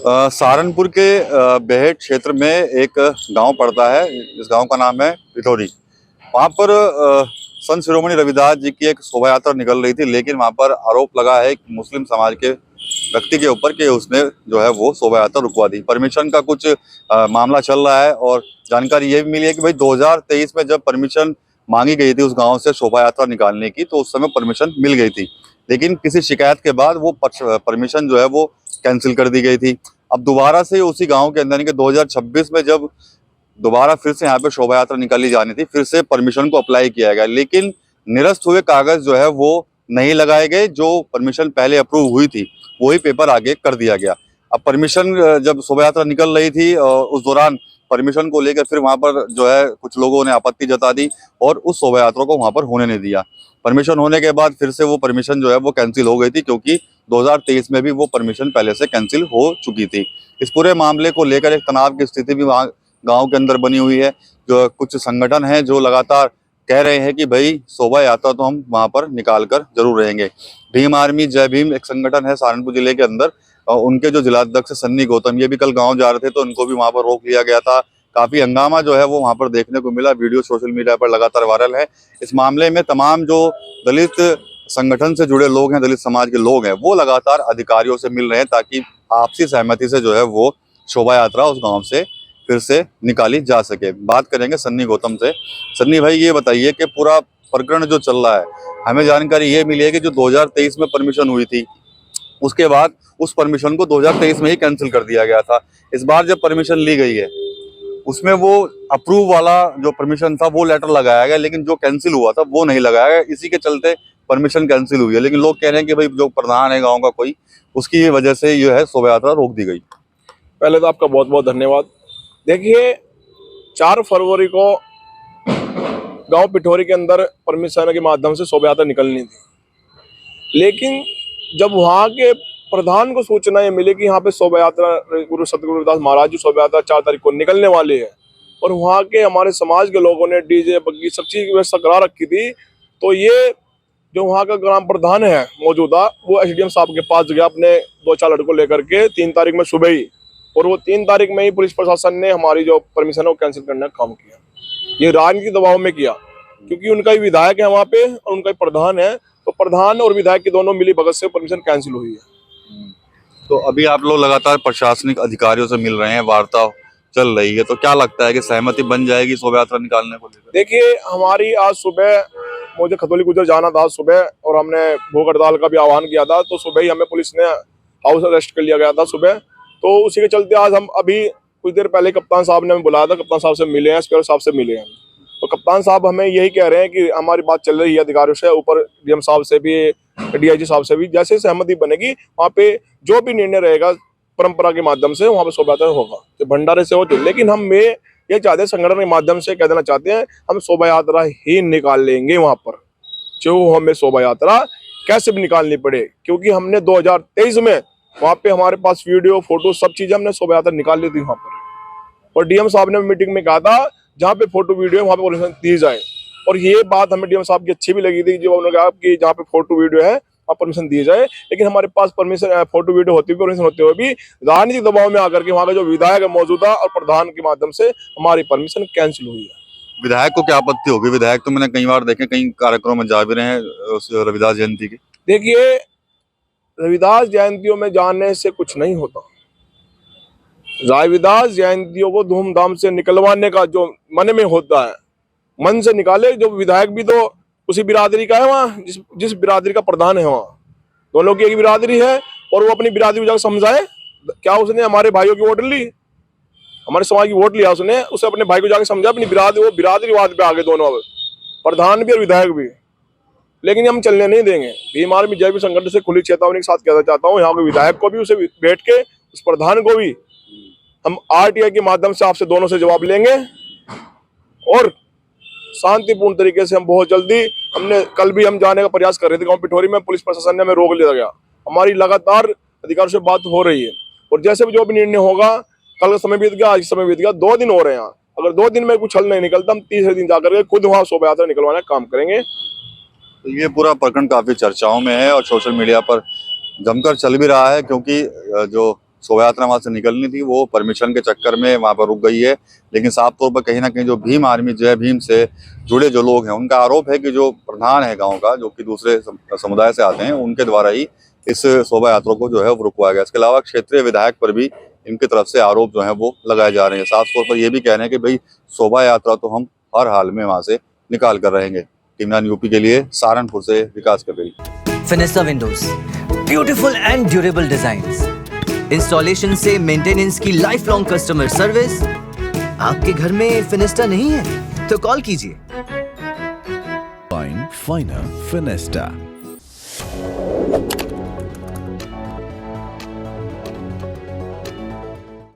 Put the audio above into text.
सहारनपुर के बेहट क्षेत्र में एक गांव पड़ता है। इस गांव का नाम है पिठोरी। वहां पर संत शिरोमणि रविदास जी की एक शोभा यात्रा निकल रही थी, लेकिन वहां पर आरोप लगा है मुस्लिम समाज के व्यक्ति के ऊपर कि उसने जो है वो शोभा यात्रा रुकवा दी। परमिशन का कुछ मामला चल रहा है और जानकारी ये भी मिली है कि भाई 2023 में जब परमिशन मांगी गई थी उस गांव से शोभा यात्रा निकालने की, तो उस समय परमिशन मिल गई थी, लेकिन किसी शिकायत के बाद वो परमिशन जो है वो कैंसिल कर दी गई थी। अब दोबारा से उसी गांव के अंदर 2026 में जब दोबारा फिर से यहाँ पे शोभा यात्रा निकाली जानी थी, फिर से परमिशन को अप्लाई किया गया, लेकिन निरस्त हुए कागज जो है वो नहीं लगाए गए। जो परमिशन पहले अप्रूव हुई थी वही पेपर आगे कर दिया गया। अब परमिशन जब शोभा यात्रा निकल रही थी उस दौरान परमिशन को लेकर फिर वहां पर जो है कुछ लोगों ने आपत्ति जता दी और उस शोभा यात्रा को वहां पर होने नहीं दिया। परमिशन होने के बाद फिर से वो परमिशन जो है वो कैंसिल हो गई थी, क्योंकि 2023 में भी वो परमिशन पहले से कैंसिल हो चुकी थी। इस पूरे मामले को लेकर एक तनाव की स्थिति भी वहाँ गांव के अंदर बनी हुई है। जो कुछ संगठन हैं जो लगातार कह रहे हैं कि भाई शोभा यात्रा तो हम वहां पर निकाल कर जरूर रहेंगे। भीम आर्मी जय भीम एक संगठन है सहारनपुर जिले के अंदर, उनके जो जिलाध्यक्ष सन्नी गौतम ये भी कल गांव जा रहे थे, तो उनको भी वहां पर रोक लिया गया था। काफी हंगामा जो है वो वहां पर देखने को मिला। वीडियो सोशल मीडिया पर लगातार वायरल है। इस मामले में तमाम जो दलित संगठन से जुड़े लोग हैं, दलित समाज के लोग हैं, वो लगातार अधिकारियों से मिल रहे हैं ताकि आपसी सहमति से जो है वो शोभा यात्रा उस गांव से फिर से निकाली जा सके। बात करेंगे सन्नी गौतम से। सन्नी भाई, ये बताइए कि पूरा प्रकरण जो चल रहा है, हमें जानकारी ये मिली है कि जो 2023 में परमिशन हुई थी उसके बाद उस परमिशन को 2023 में ही कैंसिल कर दिया गया था। इस बार जब परमिशन ली गई है उसमें वो अप्रूव वाला जो परमिशन था वो लेटर लगाया गया, लेकिन जो कैंसिल हुआ था वो नहीं लगाया गया। इसी के चलते परमिशन कैंसिल हुई है, लेकिन लोग कह रहे हैं कि भाई जो प्रधान है गाँव का कोई, उसकी वजह से जो है शोभा यात्रा रोक दी गई। पहले तो आपका बहुत बहुत धन्यवाद। देखिए, 4 फरवरी को गांव पिठोरी के अंदर परमिशन के माध्यम से शोभा यात्रा निकलनी थी, लेकिन जब वहां के प्रधान को सूचना ये मिली कि यहाँ पे शोभा यात्रा गुरु सतगुरु रविदास महाराज जी शोभा यात्रा 4 तारीख को निकलने वाली है और वहाँ के हमारे समाज के लोगों ने डीजे बग्गी सब चीज की व्यवस्था करा रखी थी, तो ये जो वहाँ का ग्राम प्रधान है मौजूदा, वो एसडीएम साहब के पास गया अपने 2-4 लड़कों लेकर के 3 तारीख में सुबह ही, और वो 3 तारीख में ही पुलिस प्रशासन ने हमारी जो परमिशन है वो कैंसिल करने का काम किया। ये राजनीतिक दबाव में किया, क्योंकि उनका ही विधायक है वहाँ पे और उनका ही प्रधान है, तो प्रधान और विधायक की दोनों मिली भगत से परमिशन कैंसिल हुई है। तो अभी आप लोग लगातार प्रशासनिक अधिकारियों से मिल रहे हैं, वार्ता चल रही है, तो क्या लगता है कि सहमति बन जाएगी शोभा यात्रा निकालने को लेकर? देखिए, हमारी आज सुबह मुझे खतौली गुजर जाना था सुबह, और हमने भूख हड़ताल का भी आह्वान किया था, तो सुबह ही हमें पुलिस ने हाउस अरेस्ट कर लिया गया था सुबह। तो उसी के चलते आज हम अभी कुछ देर पहले कप्तान साहब ने हमें बुलाया था, कप्तान साहब से मिले हैं, स्पीकर साहब से मिले हैं। तो कप्तान साहब हमें यही कह रहे हैं कि हमारी बात चल रही है अधिकारियों से, ऊपर डीएम साहब से भी, डीआईजी साहब से भी, जैसे सहमति बनेगी वहाँ पे जो भी निर्णय रहेगा परंपरा के माध्यम से वहाँ पे शोभा यात्रा होगा, तो भंडारे से हो। लेकिन हम ये चाहते हैं, संगठन के माध्यम से कह देना चाहते हैं, हम शोभा यात्रा ही निकाल लेंगे वहाँ पर, जो हमें शोभा यात्रा कैसे भी निकालनी पड़े, क्योंकि हमने 2023 में वहाँ पे हमारे पास वीडियो फोटो सब चीजें हमने शोभा यात्रा निकाल ली थी वहाँ पर, और डीएम साहब ने मीटिंग में कहा था जहाँ पे फोटो वीडियो वहाँ पे परमिशन दी जाए, और ये बात हमें डीएम साहब की अच्छी भी लगी थी, जो उन्होंने कहा कि जहाँ पे फोटो वीडियो है वहाँ परमिशन दी जाए। लेकिन हमारे पास परमिशन फोटो वीडियो होती हुई, परमिशन होते हुए भी राजनीतिक दबाव में आकर के वहाँ का जो विधायक है मौजूदा और प्रधान के माध्यम से हमारी परमिशन कैंसिल हुई है। विधायक को क्या आपत्ति होगी? विधायक तो मैंने कई बार देखे, कई कार्यक्रमों में जा भी रहे हैं उस रविदास जयंती के। देखिए, रविदास जयंतियों में जाने से कुछ नहीं होता। रविदास जयंतियों को धूमधाम से निकलवाने का जो मन में होता है, मन से निकाले। जो विधायक भी तो उसी बिरादरी का है वहाँ, जिस बिरादरी का प्रधान है वहाँ, दोनों की एक बिरादरी है, और वो अपनी बिरादरी को जाकर समझाए। क्या उसने हमारे भाइयों की वोट ली, हमारे समाज की वोट लिया उसने, उसे अपने भाई को जाकर समझा अपनी बिरादरी, वो बिरादरीवाद पे आगे दोनों, प्रधान भी और विधायक भी। लेकिन हम चलने नहीं देंगे। भीम आर्मी जय भीम संगठन से खुली चेतावनी के साथ कहना चाहता हूँ, यहाँ के विधायक को भी, उसे बैठ के उस प्रधान को भी हम आरटीआई के माध्यम से आपसे दोनों से जवाब लेंगे, और शांतिपूर्ण तरीके से हम बहुत जल्दी, हमने कल भी हम जाने का प्रयास कर रहे थे गांव पिठोरी में, पुलिस प्रशासन ने हमें रोक लिया गया। हमारी लगातार अधिकारियों से बात हो रही है, और जैसे भी जो भी निर्णय होगा, कल का समय बीत गया, आज समय बीत गया, 2 दिन हो रहे हैं यहाँ, अगर 2 दिन में कुछ हल नहीं निकलता, हम तीसरे दिन जाकर के खुद वहाँ शोभा यात्रा निकलवाने का काम करेंगे। तो ये पूरा प्रकरण काफी चर्चाओं में है और सोशल मीडिया पर जमकर चल भी रहा है, क्योंकि जो शोभा यात्रा वहां से निकलनी थी, वो परमिशन के चक्कर में वहां पर रुक गई है। लेकिन साफ तौर पर कहीं ना कहीं जो भीम आर्मी जय भीम से जुड़े जो लोग हैं उनका आरोप है कि जो प्रधान है गांव का, जो कि दूसरे समुदाय से आते हैं, उनके द्वारा ही इस शोभा यात्रा को जो है वो रुकवाया गया। इसके अलावा क्षेत्रीय विधायक पर भी इनकी तरफ से आरोप जो है वो लगाए जा रहे हैं। साफ तौर पर ये भी कह रहे हैं कि भाई शोभा यात्रा तो हम हर हाल में वहां से निकाल कर रहेंगे। टीम 9 यूपी के लिए सहारनपुर से Vikas Kapil. Fenesta windows, beautiful and durable designs, installation से मेंटेनेंस की लाइफ लॉन्ग कस्टमर सर्विस। आपके घर में फिनिस्टा नहीं है तो कॉल कीजिए। Find Finer Finesta.